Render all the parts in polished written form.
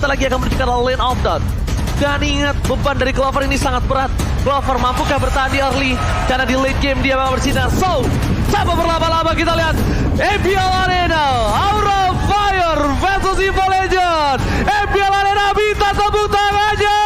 sebentar lagi akan menunjukkan lane of down. Dan ingat, beban dari Clover ini sangat berat. Clover mampukah bertahan di early? Karena di late game dia bakal bersinar. So, coba berlama-lama kita lihat. MPL Arena, Aura Fire versus Evo Legend. MPL Arena minta tepuk tangannya.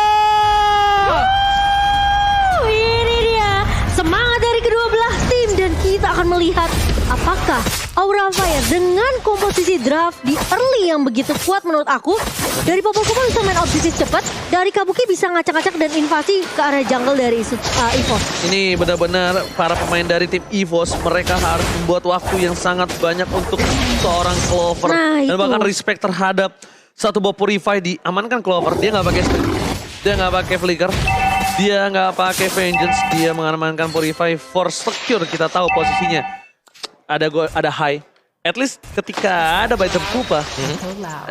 Ini dia semangat dari kedua belah tim dan kita akan melihat apakah Aura Fire dengan komposisi draft di early yang begitu kuat menurut aku. Dari Popo-Popo bisa main objektif cepat, dari Kabuki bisa ngacak-ngacak dan invasi ke arah jungle dari EVOS. Ini benar-benar para pemain dari tim EVOS, mereka harus membuat waktu yang sangat banyak untuk seorang Clover. Nah, dan itu. bahkan respect terhadap satu bot Purify diamankan Clover. Dia nggak pakai sprint, dia nggak pakai flicker, dia nggak pakai vengeance, dia mengamankan Purify for secure. Kita tahu posisinya ada high. At least ketika ada Baitem Kupa,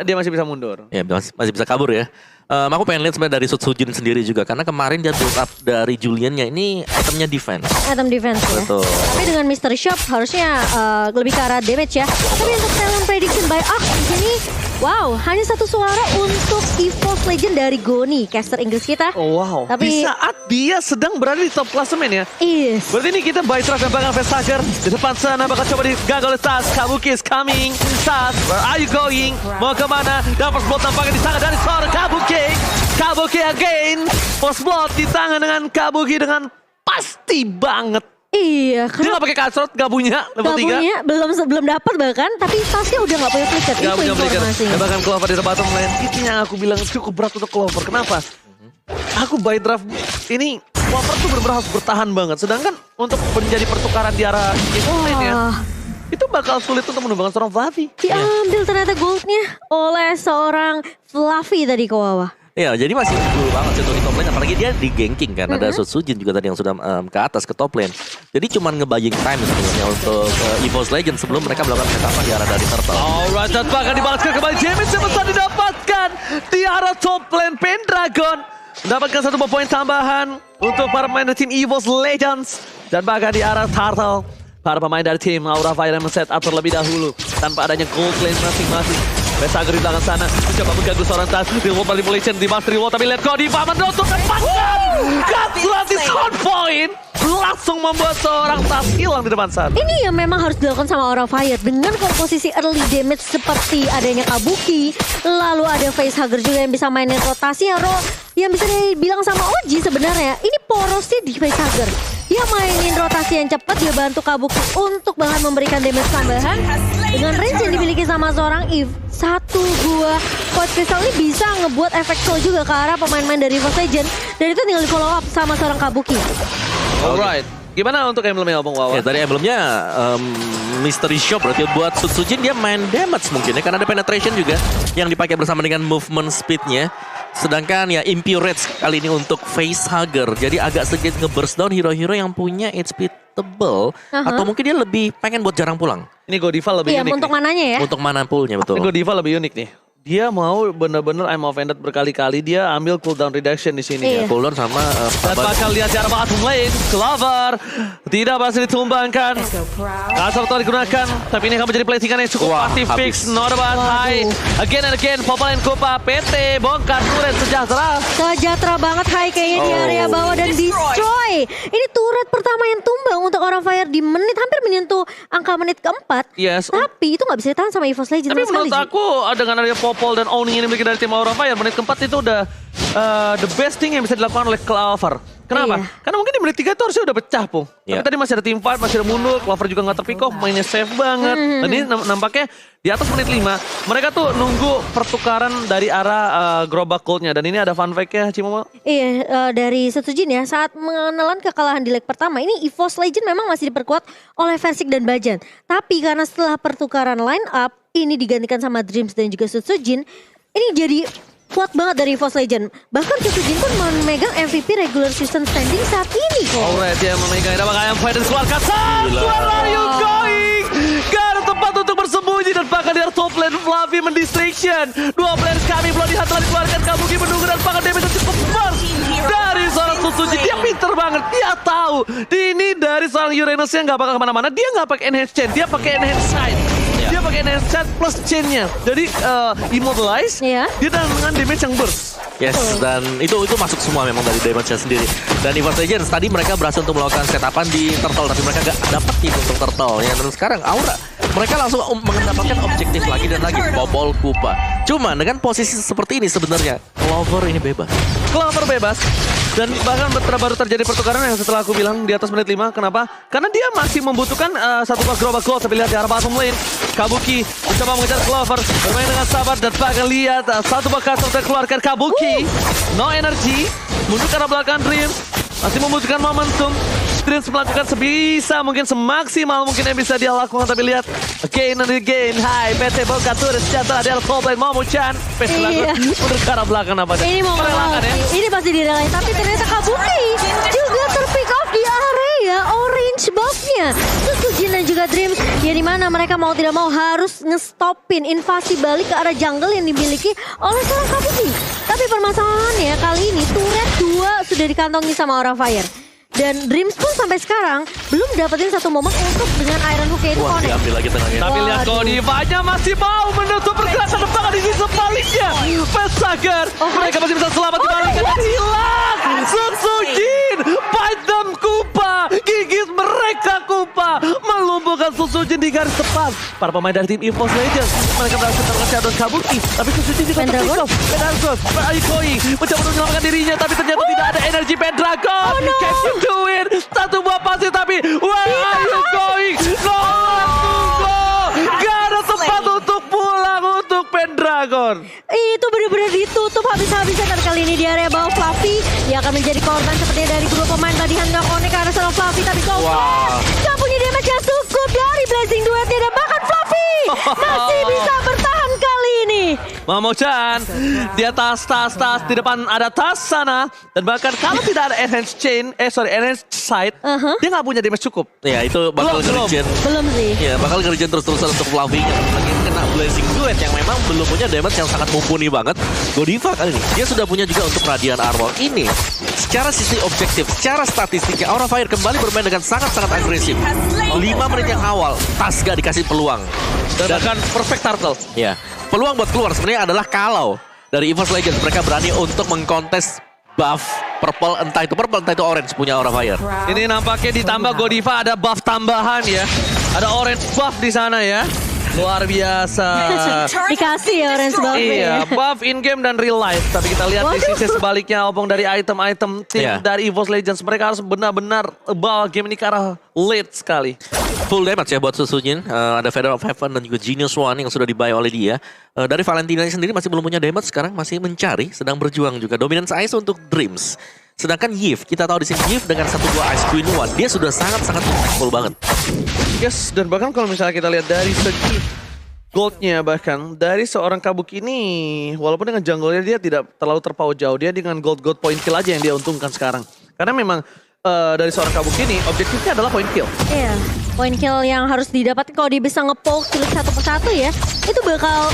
dia masih bisa mundur. Ya masih bisa kabur ya. Aku pengen lihat sebenarnya dari Sutsujin sendiri juga. Karena kemarin dia build up dari Juliannya ini itemnya defense. Item defense ya. Betul. Tapi dengan Mystery Shop harusnya lebih ke arah damage ya. Tapi untuk talent prediction by Axe di sini, wow, hanya satu suara untuk EVOS Legend dari Goni, caster Inggris kita. Oh wow, Tapi- di saat dia sedang berada di top klasemen ya. Yes. Berarti ini kita by trust yang bakal Vestager. Di depan sana bakal coba digagal oleh Tas. Kabuki is coming. Tas, where are you going? Mau kemana? Dan first blood tampaknya di tangan dari seorang Kabuki. Kabuki again. First blood di tangan dengan Kabuki dengan pasti banget. Iya, Dia karena gak pakai kasrot, gak punya level 3. punya, belum dapat bahkan, tapi tasnya udah nggak punya flicker. Gak Itu punya flicker. informasinya. Dan bahkan Clover di bottom lane. Itu yang aku bilang cukup berat untuk Clover. Kenapa? Aku by draft ini Clover tuh benar-benar harus bertahan banget. Sedangkan untuk menjadi pertukaran di arah game lane ya, Wah, itu bakal sulit untuk menumbangkan seorang Fluffy. diambil ternyata goldnya oleh seorang Fluffy tadi Kawawa. Ya, jadi masih dulu banget sih di top lane. Apalagi dia di ganking kan. Ada Sutsujin juga tadi yang sudah ke atas, ke top lane. Jadi cuman nge-buying time sebenarnya untuk EVOS Legend sebelum mereka melakukan setupan di arah dari Turtle. Alright, dan bahkan dibalaskan kembali James yang besar didapatkan di arah top lane. Pendragon mendapatkan satu poin tambahan untuk para pemain dari tim EVOS Legends. Dan bahkan di arah Turtle, para pemain dari tim Aura Fire yang men-set up terlebih dahulu tanpa adanya gold lane masing-masing. Vestager di belakang sana mencoba mengganggu seorang Tas. Reward manipulation di Master Reward, tapi lihat kok di Paman untuk tempatkan. Gatlatis on point langsung membuat seorang Tas hilang di depan sana. Ini yang memang harus dilakukan sama Aura Fire dengan komposisi early damage seperti adanya Kabuki, lalu ada Facehugger juga yang bisa mainin rotasi yang bisa dibilang sama Oji sebenarnya. Ini porosnya di Facehugger. Dia mainin rotasi yang cepat, dia bantu Kabuki untuk bahkan memberikan damage tambahan. Dengan range yang dimiliki sama seorang Eve, satu buah Void Crystal ini bisa ngebuat efek slow juga ke arah pemain-pemain dari EVOS Legend. Dan itu tinggal di follow up sama seorang Kabuki. Alright, gimana untuk emblemnya Bang Wawan? Ya tadi emblemnya Mystery Shop berarti buat Sutsujin dia main damage mungkin ya. Karena ada penetration juga yang dipakai bersama dengan movement speednya. Sedangkan ya Impure Rage kali ini untuk Facehugger. Jadi agak sedikit nge-burst down hero-hero yang punya HP tebel. Atau mungkin dia lebih pengen buat jarang pulang. Ini Godiva lebih Iya, unik untuk nih. mananya ya. Untuk mana poolnya betul. Godiva lebih unik nih. Dia mau bener-bener I'm offended berkali-kali. Dia ambil cooldown reduction di sini. Iya. Ya. Cooldown sama Dan bakal lihat cara bottom lane. Clover tidak berhasil ditumbangkan. Kasar telah digunakan. Tapi ini akan menjadi platingan yang cukup Wah, pasti fix. habis. Not about high. Again and again. Populate Kupa. PT. Bongkar. Turret. Sejahtera. Sejahtera banget Hai kayaknya di area bawah dan destroy. Ini turret pertama yang tumbang untuk Aura Fire di menit hampir menyentuh angka menit keempat. Yes. Tapi itu nggak bisa ditahan sama EVOS Legends Tapi sama sekali. menurut aku dengan adanya Popol dan owning ini memiliki dari tim Aura Fire, menit keempat itu udah the best thing yang bisa dilakukan oleh Clover. Kenapa? Iya. Karena mungkin di menit 3 itu harusnya udah pecah, Pung. Tapi Iya. tadi masih ada team fight, masih ada mundur, Clover juga nggak terpick off, mainnya safe banget. Dan ini nampaknya di atas menit 5, mereka tuh nunggu pertukaran dari arah gerobak goldnya. Dan ini ada fun fact-nya, Cimomo. Iya, dari Sutsujin ya, saat menelan kekalahan di leg pertama, ini EVOS Legend memang masih diperkuat oleh Versik dan Bajan. Tapi karena setelah pertukaran line up, ini digantikan sama Dreams dan juga Sutsujin, ini jadi kuat banget dari EVOS Legend. Bahkan Sutsujin pun memegang MVP regular season standing saat ini kok. Alright, dia memegang ada bakal fight dan keluarkan. Where are you going? Gak ada tempat untuk bersembunyi dan bahkan di top lane Fluffy mendistraction. Dua players kami belum lihat telah dikeluarkan. Kabuki menunggu dan bahkan damage cukup burst dari seorang Sutsujin. Dia pinter banget, dia tahu. Ini dari seorang Uranus yang gak bakal kemana-mana. Dia gak pakai enhance chain, dia pakai enhance sight. Iya. Dia pakai Enhanced Chat plus chain-nya. Jadi Immortalize, Iya. dia dengan damage yang burst. Yes, dan itu masuk semua memang dari damage-nya sendiri. Dan EVOS Legends tadi mereka berhasil untuk melakukan setapan di Turtle, tapi mereka gak dapet tim untuk Turtle. Ya, dan sekarang Aura, mereka langsung mendapatkan objektif lagi dan lagi, bobol Kupa. Cuma dengan posisi seperti ini sebenarnya, Clover ini bebas. Clover bebas. Dan bahkan baru terjadi pertukaran yang setelah aku bilang di atas menit 5. Kenapa? Karena dia masih membutuhkan satu buah gerobak gold. Tapi lihat di arah bottom lane, Kabuki mencoba mengejar Clover. Bermain dengan sabar dan bahkan lihat satu buah castle terkeluarkan Kabuki. No energy. Mundur ke arah belakang Dreams. Masih membutuhkan momentum. Dreams melakukan sebisa mungkin, semaksimal mungkin yang bisa dia lakukan. Tapi lihat, again and again. Hai, PT Boka Tourist sejahtera di Coldplay Momo-chan. Iya. Mundur ke arah belakang apa Ini mau merelakan ya. Ini pasti direlain, tapi ternyata Kabuki juga terpick off di area orange buff-nya. Susujin dan juga Dreams, ya di mana mereka mau tidak mau harus ngestopin invasi balik ke arah jungle yang dimiliki oleh seorang Kabuki. Tapi permasalahannya kali ini turret 2 sudah dikantongi sama Aura Fire. Dan Dreams pun sampai sekarang belum dapetin satu momen untuk dengan Iron Hook itu Wah, connect. diambil lagi tengahnya. Tapi lihat Waduh. Godivanya masih mau menutup pergerakan depan di sisi sebaliknya. Pesager, mereka masih bisa selamat dibalik dan hilang. Susujin, bite them Kupa, gigit mereka Kupa, melumpuhkan Susujin di garis depan. Para pemain dari tim EVOS Legends, mereka berhasil terkejar dan Kabuki. Tapi Susujin juga Pendragon? terpick off. Pendragon, Aikoi mencoba untuk menyelamatkan dirinya, tapi ternyata tidak ada energi Pendragon. Oh, no. Can you do it? Satu buah pasti, tapi where are you going? No, tunggu. Gak ada tempat untuk pulang untuk Pendragon. Itu benar-benar ditutup habis-habisan. Dan kali ini di area bawah Fluffy, dia akan menjadi korban sepertinya dari kedua pemain tadi. Nggak connect ke arah seorang Fluffy, tapi so far nggak punya damage yang cukup dari Blazing Duetnya. Dan bahkan Fluffy masih bisa bertahan kali ini. Momo-chan di atas tas di depan ada tas sana, dan bahkan kalau tidak ada enhanced sight, dia nggak punya damage cukup. Ya, itu bakal Belum. nge-regen. Belum sih. Ya, bakal nge-regen terus-terusan untuk Fluffy-nya. Lagi kena Blazing Duet yang memang belum punya damage yang sangat mumpuni banget. Godiva kali ini, dia sudah punya juga untuk Radiant Armor. Ini, secara sisi objektif, secara statistiknya, Aura Fire kembali bermain dengan sangat-sangat agresif. 5 menit yang awal, Tas gak dikasih peluang. Dan bahkan perfect turtle. Ya, peluang buat keluar sebenarnya adalah kalau dari EVOS Legends mereka berani untuk mengkontes buff purple, entah itu orange punya Aura Fire. Ini nampaknya ditambah Godiva ada buff tambahan ya. Ada orange buff di sana ya. Luar biasa. Dikasih ya orange buff. Iya, buff in game dan real life. Tapi kita lihat di Waduh. sisi sebaliknya, opung dari item-item tim Iya. dari EVOS Legends. Mereka harus benar-benar bawa game ini ke arah late sekali. Full damage ya buat Susujin. Ada Feather of Heaven dan juga Genius One yang sudah dibuy oleh dia. Dari Valentina sendiri masih belum punya damage, sekarang masih mencari, sedang berjuang juga. Dominance Ice untuk Dreams. Sedangkan Yves, kita tahu di sini Yves dengan satu buah Ice Queen One, dia sudah sangat-sangat impactful banget. Yes, dan bahkan kalau misalnya kita lihat dari segi goldnya, bahkan dari seorang Kabuki ini, walaupun dengan jungle-nya dia tidak terlalu terpaut jauh, dia dengan gold point kill aja yang dia untungkan sekarang. Karena memang dari seorang Kabuki ini objektifnya adalah point kill. Iya, point kill yang harus didapat kalau dia bisa nge-poke kill satu persatu ya, itu bakal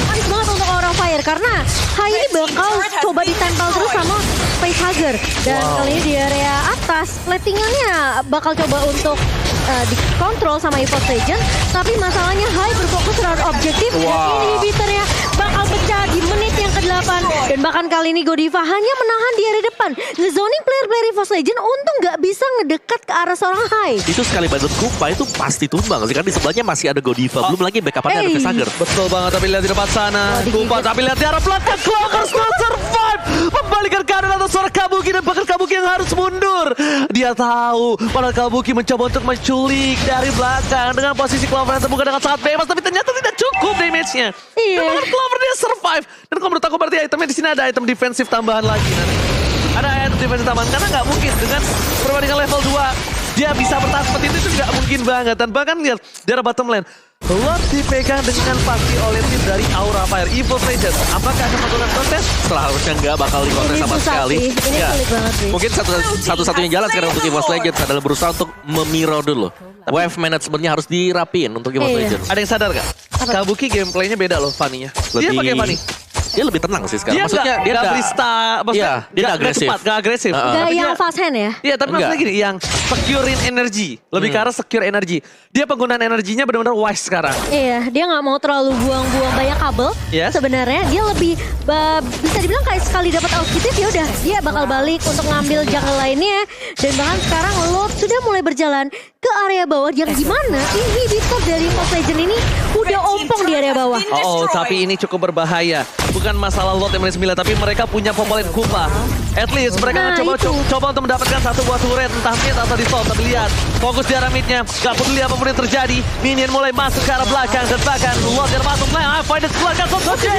manis banget untuk Aura Fire. Karena Hai ini bakal coba ditempel terus sama Facehugger. Dan kali ini di area atas, platingannya bakal coba untuk dikontrol sama EVOS Legends. Tapi masalahnya Hai berfokus terhadap objektif dan inhibitornya bakal pecah di menit yang ke-8. Dan bahkan kali ini Godiva hanya menahan di area depan, ngezoning player-player EVOS Legends untuk nggak bisa ngedekat ke arah seorang Hai. Itu sekali banget Kupa itu pasti tumbang sih, kan di sebelahnya masih ada Godiva, belum lagi backup-nya ada Facehugger. Betul banget, tapi lihat di depan sana. digigit. Kupa, tapi lihat di arah belakang. Clover still survive. Membalikan keadaan atas suara Kabuki, dan bahkan Kabuki yang harus mundur. Dia tahu, padahal Kabuki mencoba untuk menculik dari belakang dengan posisi Clover yang terbuka dengan sangat bebas, tapi ternyata tidak cukup damage-nya. Iya. Dan bahkan Clover dia survive. Dan kalau menurut aku berarti itemnya di sini ada item defensif tambahan lagi nanti. Ada item defensif tambahan, karena nggak mungkin dengan perbandingan level 2 dia bisa bertahan seperti itu nggak mungkin banget. Dan bahkan lihat di arah bottom lane, Lot dipegang dengan pasti oleh tim dari Aura Fire EVOS Legends. Apakah akan melakukan kontes? Seharusnya nggak bakal dikontes Ini sama susah sekali. sih, ini Ya. sulit banget sih. Mungkin satu-satunya jalan sekarang untuk EVOS Legends adalah berusaha untuk memiro dulu. Wave managementnya harus dirapin untuk EVOS Iya. Legends. Ada yang sadar gak? Kabuki gameplaynya beda loh Fanny-nya. Dia Lebih- pakai Fanny. Dia lebih tenang sih sekarang. Dia Maksudnya dia nggak nggak berista, maksudnya Iya, dia nggak agresif. cepat, nggak agresif. Heeh. Gak Tapi yang dia- fast hand ya. Iya, tapi maksudnya Enggak. gini, yang securein energi, lebih ke arah secure energi. Dia penggunaan energinya benar-benar wise sekarang. Iya, dia nggak mau terlalu buang-buang banyak kabel. Yes. Sebenarnya dia lebih bisa dibilang kayak sekali dapat outfit ya udah dia bakal balik untuk ngambil jungle lainnya. Dan bahkan sekarang Lord sudah mulai berjalan ke area bawah yang gimana inhibitor dari Force Legend ini udah ompong di area bawah. Oh, tapi ini cukup berbahaya. Bukan masalah Lord M9, tapi mereka punya Popolin Kupa. At least mereka Nah, itu. coba untuk mendapatkan satu buah turret, entah mid atau di top. Tapi lihat, fokus di arah midnya. Gak peduli apapun yang terjadi. Minion mulai masuk ke arah belakang. Dan bahkan Lord yang masuk. Nah, find it belakang. Sosojin.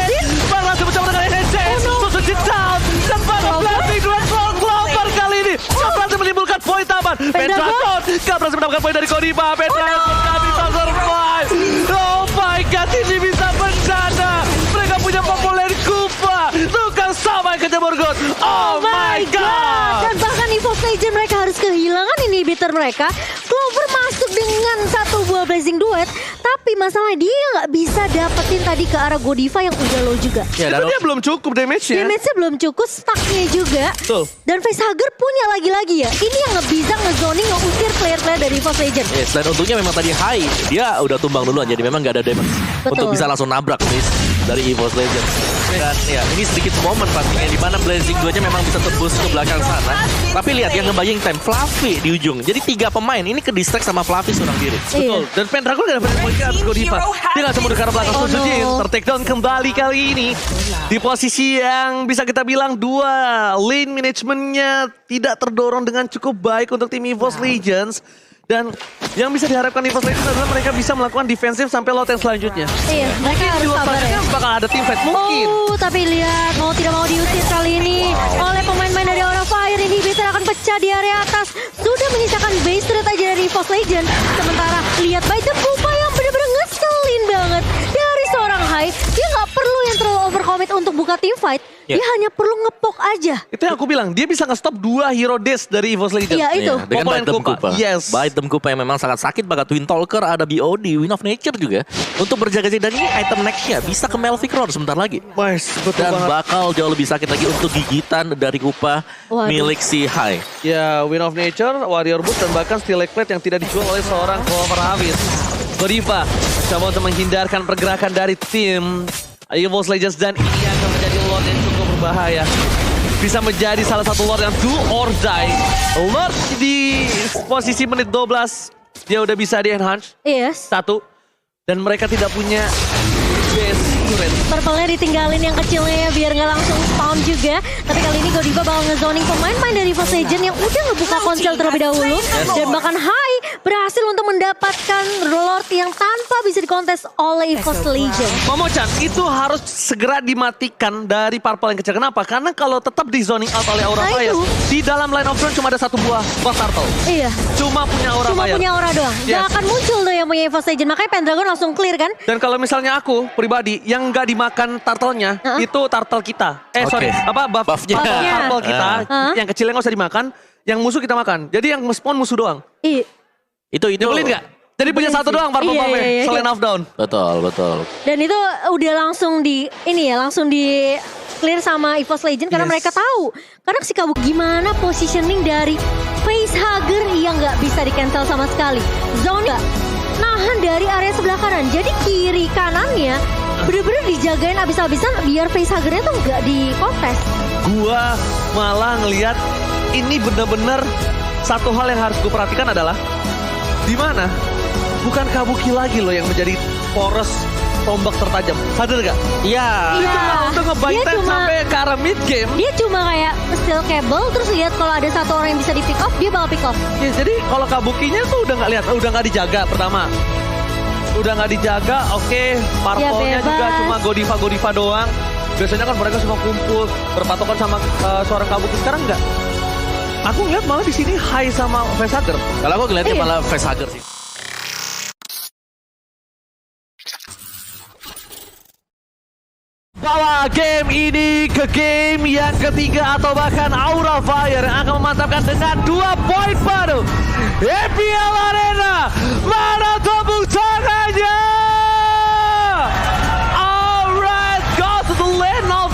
Berhasil mencoba dengan NC. Sosojin down. Dan bahkan Blessing dua Clover kali ini. Gak berhasil menimbulkan poin tambahan. Pendragon. Gak berhasil mendapatkan poin dari Kodiba. Pendragon gak bisa survive. Oh my god, ini bisa bencana. Mereka punya Popolin Kupa. Tukang sama yang kejebur God. Oh my god. Dan bahkan di Force Legend mereka harus kehilangan inhibitor mereka. Clover masuk dengan satu buah Blazing Duet. Tapi masalahnya dia nggak bisa dapetin tadi ke arah Godiva yang udah low juga. Ya, Itu dia belum cukup damage-nya. Damage-nya belum cukup, stuck-nya juga. Betul. Dan Facehugger punya lagi-lagi ya. Ini yang nggak bisa nge-zoning, nge-usir player-player dari Force Legend. selain untungnya memang tadi high, dia udah tumbang duluan jadi memang gak ada damage Betul. untuk bisa langsung nabrak miss dari EVOS Legends. Dan ya ini sedikit momen pastinya di mana Blazing 2-nya memang bisa tembus ke belakang sana. Tapi lihat yang ngebaying time Fluffy di ujung. Jadi 3 pemain ini ke distract sama Fluffy seorang diri. Betul. Dan Pendragon gak dapat poin ke atas Godiva. Dia gak cuma ke arah belakang. Oh, Sosojin no. ter-take down kembali kali ini. Di posisi yang bisa kita bilang dua lane managementnya tidak terdorong dengan cukup baik untuk tim EVOS Legends. Dan yang bisa diharapkan EVOS Legends adalah mereka bisa melakukan defensif sampai lot yang selanjutnya. Iya, mereka harus Di lot sabar ya. selanjutnya bakal ada team fight mungkin. Oh, tapi lihat mau tidak mau diusir kali ini oleh pemain-pemain dari Aura Fire. Inhibitor akan pecah di area atas. Sudah menyisakan base rate aja dari Force Legend. Sementara lihat Biden Kupa yang benar-benar ngeselin banget. Dari seorang Hai, dia nggak perlu yang terlalu overcommit untuk buka team fight. Ya. Dia hanya perlu ngepok aja. Itu yang aku bilang, dia bisa nge-stop 2 hero dash dari EVOS Legends. Iya, itu. Iya, dengan Popolin Baitem Kupa. Kupa. Yes. Baitem Kupa yang memang sangat sakit banget. Twin Talker, ada BOD, Wind of Nature juga. Untuk berjaga-jaga dan ini item next-nya bisa ke Melvic Roar sebentar lagi. Mas, betul Dan banget. bakal jauh lebih sakit lagi untuk gigitan dari Kupa Waduh. milik si Hai. Ya, Wind of Nature, Warrior Boot, dan bahkan Steel Lake Plate yang tidak dijual oleh seorang Clover Hafiz. Godiva coba untuk menghindarkan pergerakan dari tim EVOS Legends dan ini akan menjadi Lord yang cukup berbahaya. Bisa menjadi salah satu Lord yang do or die. Lord di posisi menit 12, dia udah bisa di-enhance, Yes. 1. Dan mereka tidak punya base turret. Purple-nya ditinggalin yang kecilnya ya biar nggak langsung spawn juga. Tapi kali ini Godiva bakal ngezoning pemain-pemain dari Force Legend yang udah ngebuka konsel terlebih dahulu. Dan bahkan Hai berhasil untuk mendapatkan Lord yang tanpa bisa dikontes oleh Force Legend. Momo-chan, itu harus segera dimatikan dari Purple yang kecil. Kenapa? Karena kalau tetap di zoning out oleh Aura Nah, Fire, itu. di dalam line of drone cuma ada satu buah turtle. Iya, Cuma punya Aura cuma Fire. punya aura doang. Gak Yes. akan muncul tuh yang punya Force Legend. Makanya Pendragon langsung clear kan. Dan kalau misalnya aku pribadi yang nggak dimakan turtle-nya, itu turtle kita. Sorry, Oke. apa Buff-nya. turtle kita, yang kecilnya nggak usah dimakan, yang musuh kita makan. Jadi yang spawn musuh doang. Iya. Itu Nyebelin nggak? Jadi punya Nyebelin satu sih. doang purple Iya, buff-nya, iya, iya. selain half down. Betul. Dan itu udah langsung langsung di clear sama EVOS Legend karena Yes. mereka tahu. Karena si Kabuk gimana positioning dari Facehugger yang nggak bisa di cancel sama sekali. Zone nggak nahan dari area sebelah kanan. Jadi kiri kanannya bener-bener dijagain abis-abisan biar Facehuggernya tuh nggak di kontes. Gua malah ngelihat ini bener-bener satu hal yang harus gue perhatikan adalah di mana bukan Kabuki lagi loh yang menjadi poros tombak tertajam. Sadar gak? Iya. Iya. Untuk ngebaik Dia time cuma- sampai ke arah mid game. Dia cuma kayak steel cable terus lihat kalau ada satu orang yang bisa di pick off dia bakal pick off. Ya, jadi kalau Kabukinya tuh udah nggak lihat, udah nggak dijaga pertama. Udah nggak dijaga, oke. Purple-nya bebas. juga cuma Godiva doang. Biasanya kan mereka suka kumpul berpatokan sama seorang Kabuki. Sekarang nggak. Aku ngeliat malah di sini Hai sama Facehugger. Kalau aku ngeliatnya Iya. malah Facehugger sih. Bawa game ini ke game yang ketiga atau bahkan Aura Fire yang akan memantapkan dengan 2 poin baru. EPL Arena, mana tepuk tangannya? Alright, go to the land of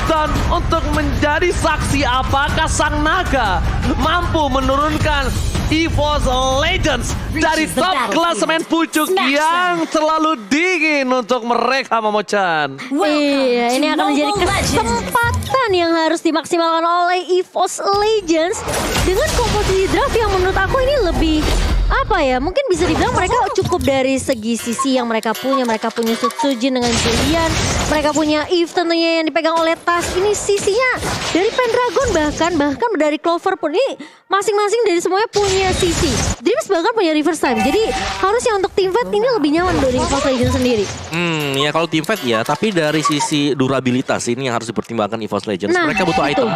untuk menjadi saksi apakah sang naga mampu menurunkan EVOS Legends dari top klasemen pucuk yang terlalu dingin untuk mereka, Momo-chan. Iya, ini akan menjadi kesempatan yang harus dimaksimalkan oleh EVOS Legends dengan komposisi draft yang menurut aku ini lebih apa ya, mungkin bisa dibilang mereka cukup dari segi sisi yang mereka punya. Mereka punya Sutsujin dengan Julian, mereka punya Eve tentunya yang dipegang oleh Tas. Ini sisinya dari Pendragon bahkan dari Clover pun ini masing-masing dari semuanya punya sisi. Dreams bahkan punya reverse time. Jadi harusnya untuk team fight ini lebih nyaman dari EVOS Legends sendiri. Ya kalau team fight ya, tapi dari sisi durabilitas ini yang harus dipertimbangkan EVOS Legends. Nah, Mereka butuh itu. item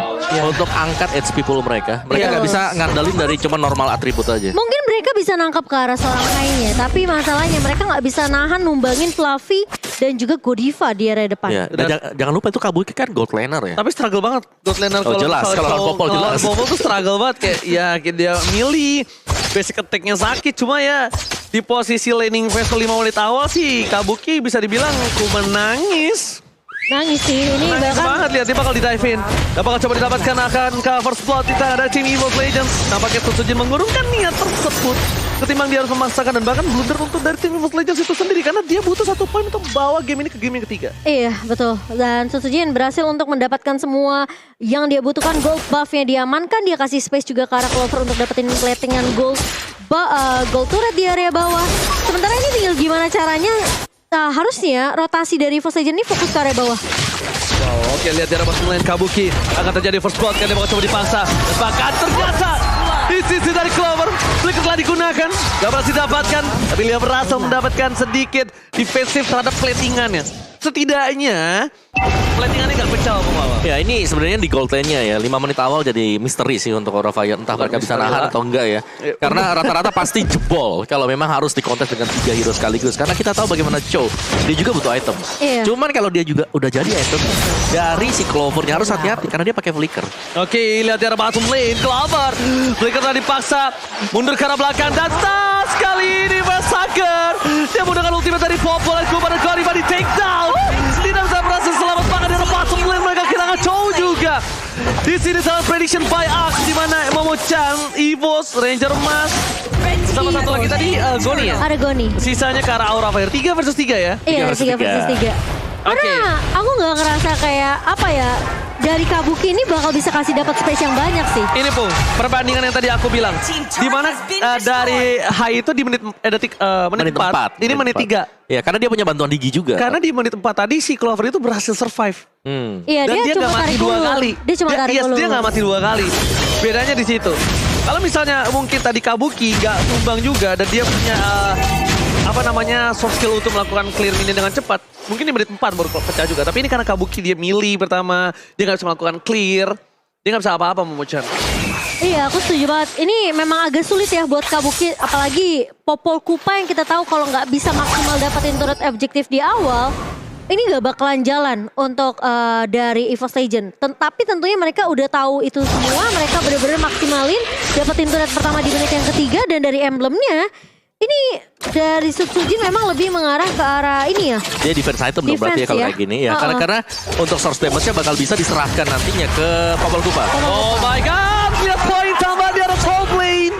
untuk angkat HP pool mereka. Mereka nggak bisa ngandalin dari cuma normal atribut aja. Mungkin mereka bisa nangkap ke arah seorang Kai-nya, tapi masalahnya mereka nggak bisa nahan numbangin Fluffy dan juga Godiva di area depan. Ya, dan jangan lupa itu Kabuki kan gold laner ya. Tapi struggle banget God laner Oh, jelas. Kalau lawan Popol jelas. Popol tuh struggle banget kayak ya dia melee, basic attack-nya sakit, cuma ya di posisi laning phase 5 menit awal sih Kabuki bisa dibilang menangis. Nangis sih, ini Nangis bahkan banget, lihat dia bakal di-dive in. Dia bakal coba didapatkan akan ke first blood di tangan dari tim EVOS Legends. Nampaknya Sutsujin mengurungkan niat tersebut ketimbang dia harus memaksakan, dan bahkan blunder untuk dari tim EVOS Legends itu sendiri karena dia butuh 1 poin untuk bawa game ini ke game yang ketiga. iya betul. Dan Sutsujin berhasil untuk mendapatkan semua yang dia butuhkan. Gold buff-nya diamankan, dia kasih space juga ke arah Clover untuk dapetin platingan gold gold turret di area bawah. Sementara ini tinggal gimana caranya. Nah, harusnya rotasi dari EVOS Legends ini fokus ke area bawah. Wow, oke, lihat dia dapat pemain Kabuki. Akan terjadi first blood kan dia bakal coba dipaksa. Bahkan ternyata di sisi dari Clover, flicker telah digunakan. Gak berhasil didapatkan, tapi dia berhasil mendapatkan sedikit defensif terhadap platingannya. Setidaknya platingannya gak pecah pembawa. Ya ini sebenarnya di gold lane-nya ya 5 menit awal jadi misteri sih untuk Aura Fire. Entah mereka bisa nahan atau enggak ya. Karena rata-rata pasti jebol kalau memang harus dikontes dengan 3 hero sekaligus. Karena kita tahu bagaimana Cho, dia juga butuh item. Iya. Cuman kalau dia juga udah jadi item dari si Clover-nya harus hati-hati karena dia pakai flicker. Oke, lihat dia bottom lane, Clover. Flicker telah dipaksa mundur ke arah belakang dan tas kali ini Massacre. Dia menggunakan ultimate dari Popol dan Kuba dan Godiva di take down. Tidak bisa berhasil selamat banget dari bottom lane, mereka kehilangan Chow juga. Di sini salah prediction by Axe di mana Momo-chan, EVOS, Ranger Emas sama satu lagi tadi Goni ya. Ada Goni. Sisanya ke arah Aura Fire 3 versus 3 ya. Iya, 3 versus 3. Karena aku nggak ngerasa kayak apa ya, dari Kabuki ini bakal bisa kasih dapat space yang banyak sih. Ini Pung, perbandingan yang tadi aku bilang. Di mana dari high itu di menit menit 4, ini menit 3. Ya karena dia punya bantuan Digi juga. Karena di menit 4 tadi si Clover itu berhasil survive. Iya, Dan dia cuma nggak mati tarik 2 ulur. kali. Dia cuma tarik ulur. Dia nggak mati 2 kali. Bedanya di situ. Kalau misalnya mungkin tadi Kabuki nggak tumbang juga dan dia punya soft skill untuk melakukan clear minion dengan cepat, mungkin di menit 4 baru pecah juga. Tapi ini karena Kabuki dia melee pertama, dia nggak bisa melakukan clear, dia nggak bisa apa-apa Momo-chan. Iya, aku setuju banget. Ini memang agak sulit ya buat Kabuki, apalagi Popol Kupa yang kita tahu kalau nggak bisa maksimal dapetin turret objektif di awal, ini nggak bakalan jalan untuk dari EVOS Legends. Tapi tentunya mereka udah tahu itu semua, mereka benar-benar maksimalin dapetin turret pertama di menit yang ketiga, dan dari emblemnya ini dari Sutsujin memang lebih mengarah ke arah ini ya. Dia defense item dong berarti ya kalau kayak gini ya. Karena untuk source damage-nya bakal bisa diserahkan nantinya ke Popol Kupa. Oh my god, lihat poin tambah di arah top lane.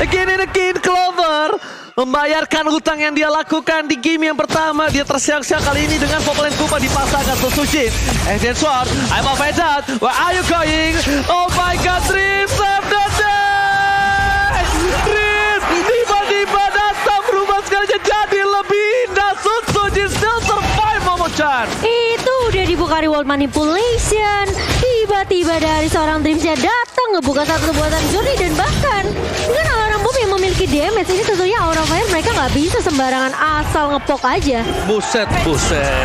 Again and again Clover membayarkan hutang yang dia lakukan di game yang pertama. Dia tersiak-siak kali ini dengan Popol Kupa dipasangkan Sutsujin. Then Sword, I'm a Vedat, where are you going? Oh my god, Dream save the day! Dream tiba-tiba datang berubah sekali jadi lebih indah. Sutsujin still survive Momo-chan. Itu udah dibuka reward manipulation. Tiba-tiba dari seorang Dreamsnya datang ngebuka satu buatan Journey, dan bahkan dengan alarm bomb yang memiliki damage ini tentunya Aura Fire mereka nggak bisa sembarangan asal ngepok aja. Buset.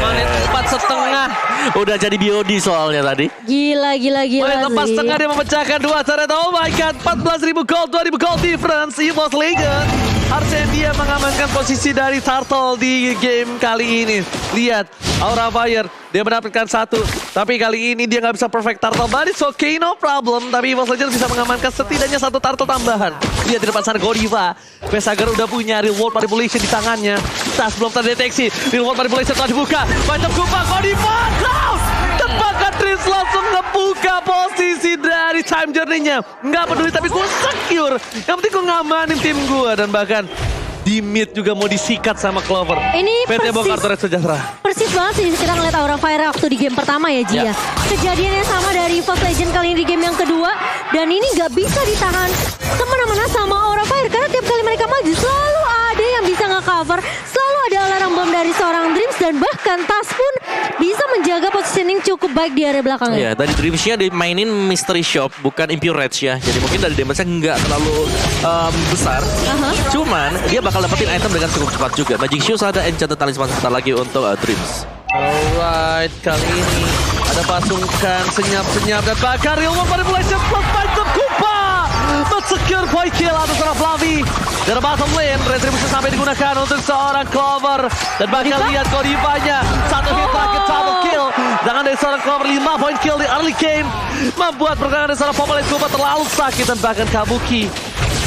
Menit 4,5. Udah jadi BOD soalnya tadi. Gila Menit 4,5 sih. dia memecahkan 2 turret. Oh my god, 14.000 gold, 2.000 gold difference. EVOS Legends harusnya dia mengamankan posisi dari Turtle di game kali ini. Lihat, Aura Fire dia mendapatkan 1, tapi kali ini dia nggak bisa perfect Turtle, but it's okay, no problem. Tapi EVOS Legends bisa mengamankan setidaknya 1 Turtle tambahan. Lihat di depan sana Godiva, Vesager udah punya reward manipulation di tangannya. Tas belum terdeteksi, reward manipulation telah dibuka. Macam Kupa, Godiva, Cloud! Tebakan Dreams langsung ngebuka posisi dari time journey-nya. Nggak peduli tapi gue secure. Yang penting gue ngamanin tim gue. Dan bahkan di mid juga mau disikat sama Clover. Ini PT Bongkar persis. Turret Sejahtera. Persis banget sih kita ngeliat Aura Fire waktu di game pertama ya Ji ya. Kejadiannya sama dari EVOS Legend kali ini di game yang kedua. Dan ini nggak bisa ditahan kemana-mana sama Aura Fire. Karena tiap kali mereka maju selalu ada yang bisa nge-cover. Selalu ada alarm bom dari seorang Dreams. Dan bahkan Tas pun bisa menjaga positioning cukup baik di area belakangnya. Ya, tadi Dreams-nya dimainin Mystery Shop, bukan Impure Rage ya. Jadi mungkin dari damage-nya nggak terlalu besar. Cuman dia bakal dapetin item dengan cukup cepat juga. Magic Shoes ada Enchanted Talisman sebentar lagi untuk Dreams. Alright, kali ini ada pasukan senyap-senyap dan bakar Real World Manipulation plus Python Kupa. Not secure point kill atas seorang Flavi. Dari bottom lane, Retribution sampai digunakan untuk seorang Clover. Dan bakal lihat Kodivanya. Satu hit target, double kill. Jangan dari seorang Clover, 5 point kill di early game. Membuat pergerakan dari seorang Populate Kupa terlalu sakit. Dan bahkan Kabuki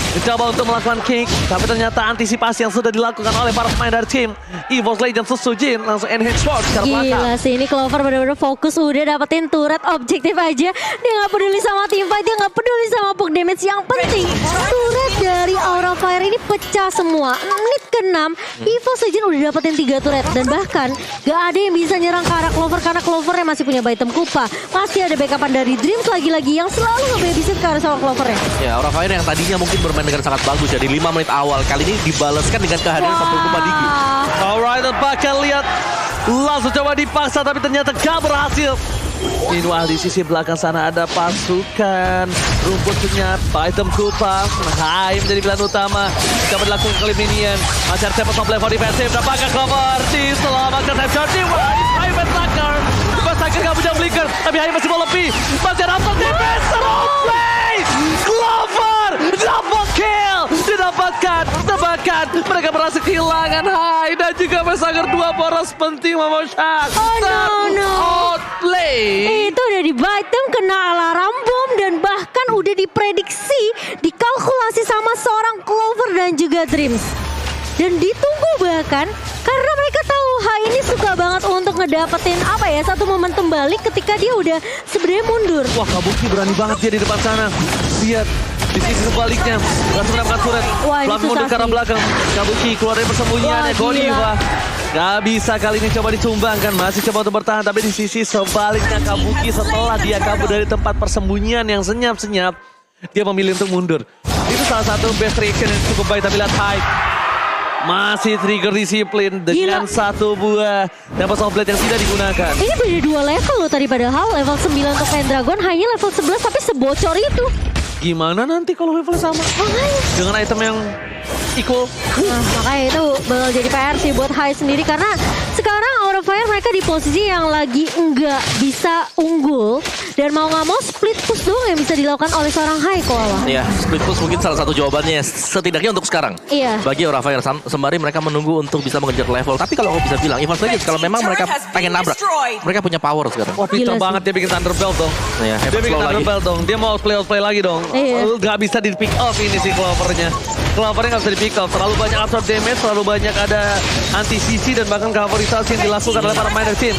mencoba untuk melakukan kick, tapi ternyata antisipasi yang sudah dilakukan oleh para pemain dari tim EVOS Legends Susujin langsung enhance sword ke belakang. Gila sih, ini Clover bener-bener fokus udah dapetin turret objektif aja. Dia nggak peduli sama teamfight, dia nggak peduli sama puck damage. Yang penting turret dari Aura Fire ini pecah semua. Menit ke-6 EVOS Legends udah dapetin 3 turret. Dan bahkan gak ada yang bisa nyerang ke arah Clover karena Clovernya masih punya item Kupa. Pasti ada backupan dari Dreams lagi-lagi yang selalu nge-babysit ke arah sama Clovernya. Ya, Aura Fire yang tadinya mungkin bermain dengan sangat bagus ya di 5 menit awal. Kali ini dibalaskan dengan kehadiran satu Kupa Digi. Alright, dan bakal lihat langsung coba dipaksa tapi ternyata gak berhasil. Meanwhile di sisi belakang sana ada pasukan rumput senyap, item Kupa, Hai menjadi pilihan utama. Coba dilakukan kali minion. Masih ada Tempest of Level defensif, dapatkan Clover diselamatkan time charging. Wah, Hai Berserker. Berserker gak punya flicker, tapi Hai masih mau lebih. Masih ada Upton defense, play! Clover double kill didapatkan. Mereka berhasil kehilangan Hai dan juga Berserker 2 poros penting memoshak. Oh no. Outplay. Itu udah di item kena alarm bom dan bahkan udah diprediksi, dikalkulasi sama seorang Clover dan juga Dreams. Dan ditunggu bahkan karena mereka tahu Hai ini suka banget untuk ngedapetin apa ya, satu momentum balik ketika dia udah sebenarnya mundur. Wah, Kabuki berani banget dia di depan sana. Lihat di sisi sebaliknya langsung mendapatkan turret. Wah, ini Flavi mundur susah ke arah sih. belakang. Kabuki keluar dari persembunyiannya. Wah, Godiva gila. gak bisa kali ini coba ditumbangkan. Masih coba untuk bertahan tapi di sisi sebaliknya Kabuki setelah dia kabur dari tempat persembunyian yang senyap-senyap, dia memilih untuk mundur. Itu salah satu best reaction yang cukup baik. Tapi lihat Hyde masih trigger disiplin dengan satu buah Tempest of Blade yang tidak digunakan. Ini beda 2 level loh tadi, padahal level 9 untuk Pendragon hanya level 11 tapi sebocor itu. Gimana nanti kalau levelnya sama? Makanya. Dengan item yang equal. Nah, makanya itu bakal jadi PR sih buat Hai sendiri karena sekarang Aura Fire mereka di posisi yang lagi enggak bisa unggul dan mau nggak mau split push doang yang bisa dilakukan oleh seorang Hai Koala. Ya, split push mungkin salah satu jawabannya setidaknya untuk sekarang. Iya. Bagi Aura Fire sembari mereka menunggu untuk bisa mengejar level. Tapi kalau aku bisa bilang, EVOS Legends kalau memang mereka pengen nabrak, mereka punya power sekarang. Wah, pintar Gila banget dia bikin Thunderbelt dong. Ya, Dia hebat bikin slow lagi. Thunderbelt dong. Dia mau outplay lagi dong. Iya. Gak bisa di pick off ini sih Clovernya. Clovernya gak bisa di pick off. Terlalu banyak absorb damage, terlalu banyak ada anti-CC dan bahkan coverisasi yang dilakukan oleh para pemain tim.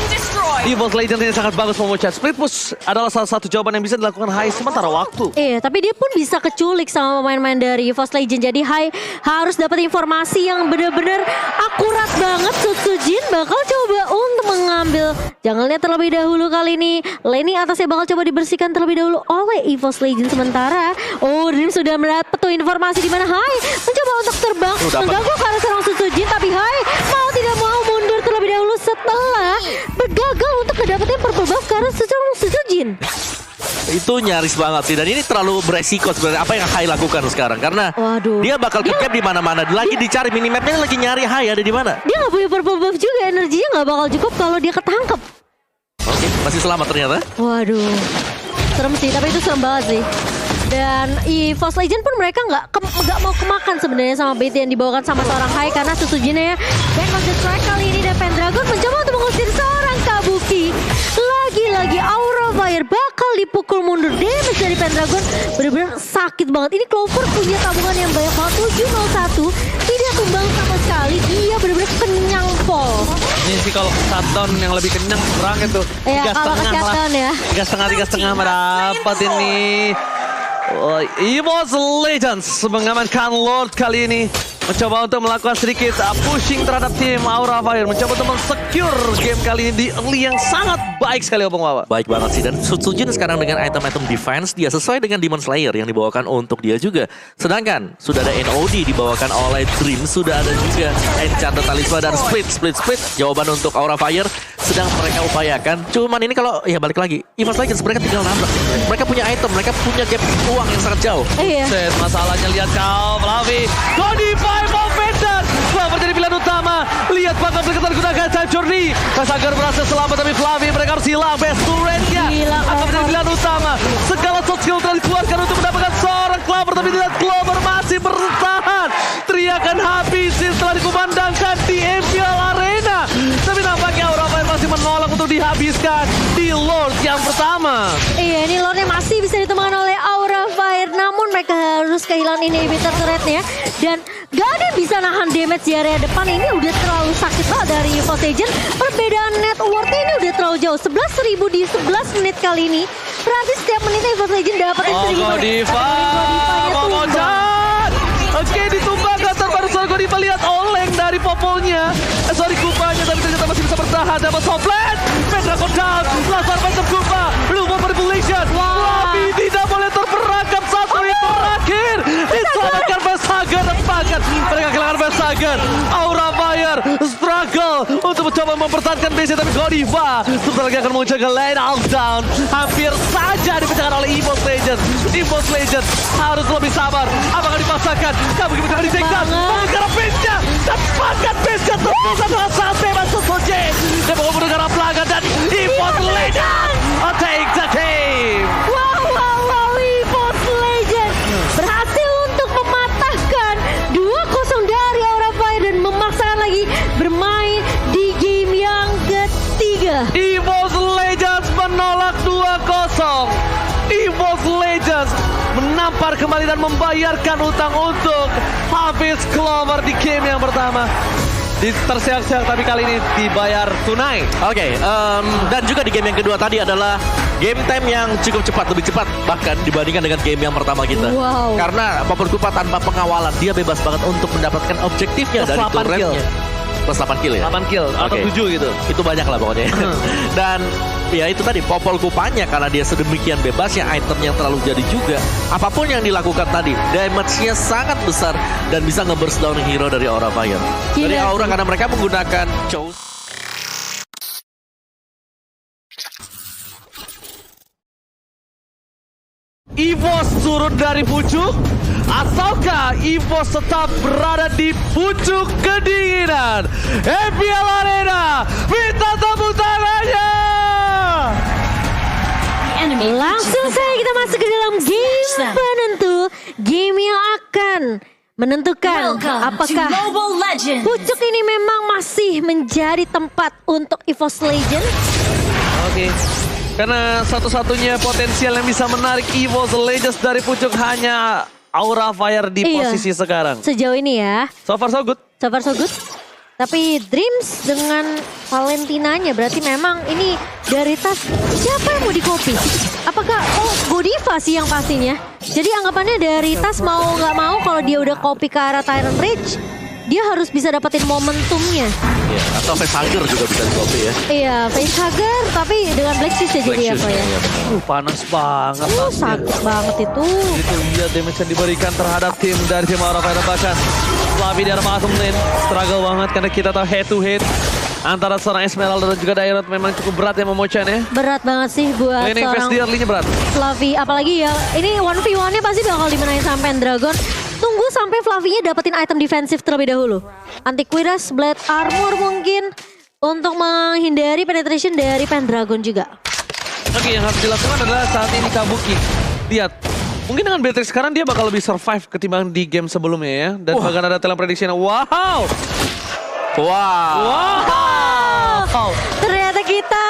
EVOS Legends ini sangat bagus memecah. Split push adalah salah satu jawaban yang bisa dilakukan Hai sementara waktu. Iya, tapi dia pun bisa keculik sama pemain-pemain dari EVOS Legends. Jadi Hai harus dapat informasi yang benar-benar akurat banget. Susujin bakal coba untuk mengambil. Jangan lihat terlebih dahulu kali ini. Laning atasnya bakal coba dibersihkan terlebih dahulu oleh EVOS Legends. Sementara Dream sudah mendapat tuh informasi di mana Hai mencoba untuk terbang mengganggu ke arah seorang Susujin, tapi Hai mau tidak mau mundur terlebih dahulu setelah gagal untuk mendapatkan purple buff ke arah seorang Susujin. Itu nyaris banget sih dan ini terlalu beresiko sebenarnya apa yang Hai lakukan sekarang karena Waduh. dia bakal ke-cap di mana-mana. Lagi dicari minimapnya, lagi nyari Hai ada di mana. Dia nggak punya purple buff juga, energinya nggak bakal cukup kalau dia ketangkep. Oke, masih selamat ternyata. Waduh, serem sih, tapi itu serem banget sih. Dan EVOS Legend pun mereka nggak mau kemakan sebenarnya sama bait yang dibawakan sama seorang Hai karena Susujinnya ya. Back on the track kali ini dan Pendragon mencoba untuk mengusir seorang Kabuki. Lagi-lagi Aura Fire bakal dipukul mundur. Damage dari Pendragon benar-benar sakit banget. Ini Clover punya tabungan yang banyak banget, 701. Tidak tumbang sama sekali. Dia benar-benar kenyang Paul. Ini sih kalau shutdown yang lebih kenyang kurang itu. Ya, kalau ke shutdown ya. 3,5 mendapat ini. Oh, EVOS Legends mengamankan Lord kali ini. Mencoba untuk melakukan sedikit pushing terhadap tim Aura Fire. Mencoba untuk men-secure game kali ini di early yang sangat baik sekali Opung Wawa. Baik banget sih, dan Sutsujin sekarang dengan item-item defense dia sesuai dengan Demon Slayer yang dibawakan untuk dia juga. Sedangkan sudah ada NOD dibawakan oleh Dream, sudah ada juga Enchanted Talisman dan Split. Jawaban untuk Aura Fire sedang mereka upayakan. Cuman ini kalau ya balik lagi, EVOS Legends mereka tinggal nabrak. Mereka punya item, mereka punya gap uang yang sangat jauh. Iya. Set, masalahnya lihat kau, Flavi. Godify Movender. Flavi jadi pilihan utama. Lihat bakal berketan gunakan Time Journey. Kasagar berhasil selamat tapi Flavi mereka harus hilang. Best turretnya akan menjadi pilihan utama. Segala soft skill telah dikeluarkan untuk mendapatkan seorang Clover. Tapi tidak, Clover masih bertahan. Teriakan habis setelah dikumandangkan di MPL Arena. Tapi nampaknya Aura Fire masih menolak untuk dihabiskan di Lord yang pertama. Iya, ini Lordnya masih bisa ditemukan oleh Aura Fire. Namun mereka harus kehilangan inhibitor turretnya. Dan gak ada yang bisa nahan damage di area depan. Ini udah terlalu sakit banget dari EVOS Legends. Perbedaan net worth ini udah terlalu jauh. 11.000 di 11 menit kali ini. Berarti setiap menitnya EVOS Legends dapat Godify Momochan. Oke, ditumbangkan terbaru soal Godify. Lihat oleng dari popolnya. Sorry, Kupanya, tapi ternyata masih bisa bertahan. Dapat Soplet. Pendragon down. Laser macam Kupa. Blue Bomb Manipulation. Flavi tidak boleh terperangkap satu yang terakhir. Diselamatkan Vestager. Bahkan mereka kehilangan Vestager. Aura Fire struggle untuk mencoba mempertahankan base, tapi Godify sebentar lagi akan mencoba lane down. Hampir saja dipecahkan oleh EVOS Legends. EVOS Legends harus lebih sabar. Apakah dipaksakan? Kamu bisa di-take-down. Mengejar base-nya. Dan bahkan base-nya terpisah dengan sangat bebas Sosoje. Dan mengejar pelanggan dan EVOS Legends take the game. Wow, EVOS Legends berhasil untuk mematahkan 2-0 dari Aura Fire dan memaksakan lagi bermain di game yang ketiga. EVOS Legends menolak 2-0. EVOS Legends menampar kembali dan membayarkan utang untuk Hafiz Clover di game yang pertama. Terseok-seok tapi kali ini dibayar tunai. Oke, dan juga di game yang kedua tadi adalah game time yang cukup cepat, lebih cepat bahkan dibandingkan dengan game yang pertama kita. Wow. Karena Popor Kupa tanpa pengawalan, dia bebas banget untuk mendapatkan objektifnya Plus dari 8 turretnya. kill. Plus 8 kill ya? 8 kill atau Oke. 7 gitu. Itu banyak lah pokoknya. Dan ya itu tadi Popol Kupanya karena dia sedemikian bebasnya, itemnya terlalu jadi juga. Apapun yang dilakukan tadi, damage-nya sangat besar dan bisa nge-burst down hero dari Aura Fire. Dari Gila Aura sih. karena mereka menggunakan Chose. EVOS turun dari pucuk ataukah EVOS tetap berada di pucuk kedinginan? MPL Arena, minta tepuk tangannya. Langsung saja kita masuk ke dalam game penentu. Game yang akan menentukan apakah pucuk ini memang masih menjadi tempat untuk EVOS Legends. Oke. Karena satu-satunya potensial yang bisa menarik EVOS Legends dari pucuk hanya Aura Fire di Iya. posisi sekarang. Sejauh ini ya, So far so good. so far so good. Tapi Dreams dengan Valentinanya berarti memang ini dari tas siapa yang mau di-copy? Apakah Godify sih yang pastinya? Jadi anggapannya dari tas mau nggak mau kalau dia udah copy ke arah Tyrant Bridge, dia harus bisa dapetin momentumnya. Ya, atau Facehugger juga bisa di-copy ya. Iya, Facehugger tapi dengan Black Shoes ya jadi apa ya? Panas banget. Sakit banget itu. Itu lihat damage yang diberikan terhadap tim dari tim Aura Fire. Bahkan Flavi di arah pasung lane struggle banget karena kita tahu head to head antara seorang Esmeralda dan juga Dairot memang cukup berat ya Momochan ya. Berat banget sih buat Laning phase seorang di early-nya berat. Flavi. Apalagi ya, ini 1v1-nya pasti bakal dimenangin sama Pendragon. Tunggu sampai Flavinya dapetin item defensif terlebih dahulu. Antiquitas, Blade Armor mungkin untuk menghindari penetration dari Pendragon juga. Oke, yang harus dilakukan adalah saat ini Kabuki. Lihat, mungkin dengan Beatrix sekarang dia bakal lebih survive ketimbang di game sebelumnya ya. Dan bahkan ada talent prediction. Wow! Wow. Wow! Ternyata kita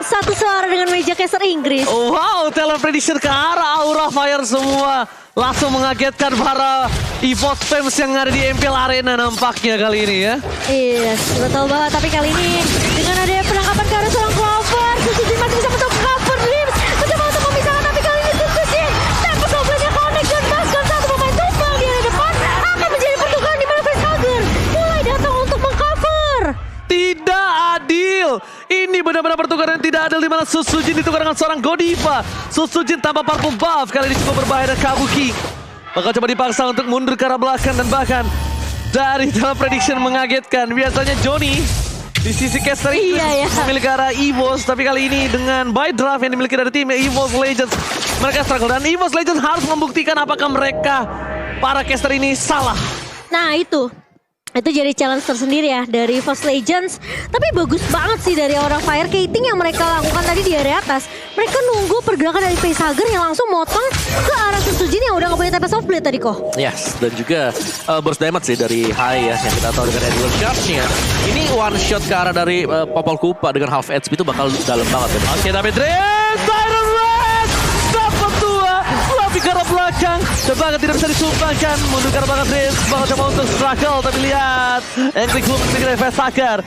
satu suara dengan meja caster Inggris. Wow, talent prediction ke arah Aura Fire semua. Langsung mengagetkan para EVOS fans yang ada di MPL Arena nampaknya kali ini ya. Yes, betul banget. Tapi kali ini dengan adanya penangkapan ke arah seorang Clover, Susujin masih bisa mentok cover Dreams. Mencoba untuk memisahkan, tapi kali ini Susujin Tempest of Blade-nya connect dan bahkan satu pemain tumbang di area depan akan menjadi pertukaran di mana Facehugger mulai datang untuk mengcover. Tidak adil. Ini benar-benar pertukaran yang tidak adil di mana Susujin ditukar dengan seorang Godiva. Susujin tanpa purple buff kali ini cukup berbahaya dan Kabuki bakal coba dipaksa untuk mundur ke arah belakang dan bahkan dari dalam prediction mengagetkan. Biasanya Johnny di sisi caster ini memiliki arah EVOS, tapi kali ini dengan buy draft yang dimiliki dari tim EVOS Legends mereka struggle dan EVOS Legends harus membuktikan apakah mereka para caster ini salah. Nah itu jadi challenge tersendiri ya dari EVOS Legends. Tapi bagus banget sih dari Aura Fire Kating yang mereka lakukan tadi di area atas. Mereka nunggu pergerakan dari Facehugger yang langsung motong ke arah Susujin yang udah gak punya Tempest of Blade tadi kok. Yes, dan juga burst damage sih dari Hai ya, yang kita tahu dengan Endless Charge-nya. Ini one shot ke arah dari Popol Kupa dengan half HP itu bakal dalam banget ya. Oke, tapi Dreams, Siren Red dapat dua. Fluffy ke arah belakang. Coba tidak bisa disumbangkan. Mundur ke arah belakang Dreams. Bakal coba untuk struggle. Tapi lihat. Angry Gloom dari Facehugger.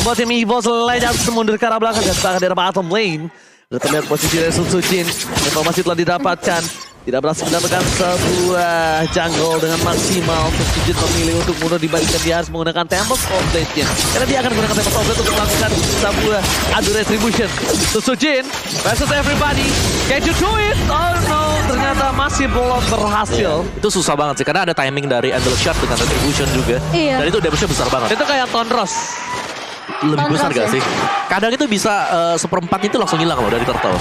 Membuat tim EVOS Legends mundur ke arah belakang. Dan bahkan di arah bottom lane. Sudah terlihat posisi dari Susujin. Informasi telah didapatkan. Tidak berhasil mendapatkan sebuah jungle dengan maksimal. Susujin memilih untuk mundur dibandingkan dia harus menggunakan Tempest of Blade-nya. Karena dia akan menggunakan Tempest of Blade untuk melakukan sebuah adu retribution. Susujin versus everybody. Can you do it? Oh no, ternyata masih belum berhasil. Itu susah banget sih, karena ada timing dari Endless Shard dengan Retribution juga. Iya. Dan itu damage-nya besar banget. Itu kayak Tonros. Lebih besar gak ya? sih? Kadang itu bisa seperempat itu langsung hilang loh dari turtle.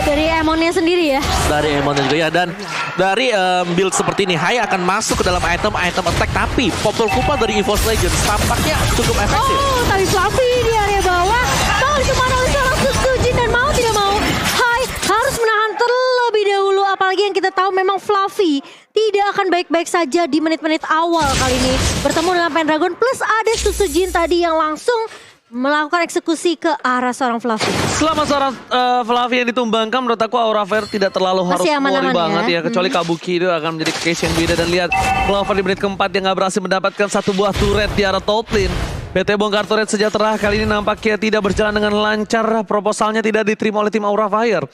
Dari Emonnya sendiri ya. Dari Emonnya juga ya. Dan dari build seperti ini, Hai akan masuk ke dalam item attack. Tapi Popol Kupa dari EVOS Legends tampaknya cukup efektif. Oh, tapi Fluffy di area bawah. Mau kemana oleh seorang Susujin dan mau tidak mau Hai harus menahan terlebih dahulu. Apalagi yang kita tahu memang Fluffy tidak akan baik-baik saja di menit-menit awal kali ini. Bertemu dengan Pendragon plus ada Susujin tadi yang langsung melakukan eksekusi ke arah seorang Fluffy. Selama seorang Fluffy yang ditumbangkan, menurut aku Aura Fire tidak terlalu harus worry banget ya. Kecuali Kabuki itu akan menjadi case yang beda. Dan lihat Clover di menit keempat yang gak berhasil mendapatkan satu buah turret di arah top lane. PT Bongkar Turret Sejahtera kali ini nampaknya tidak berjalan dengan lancar. Proposalnya tidak diterima oleh tim Aura Fire.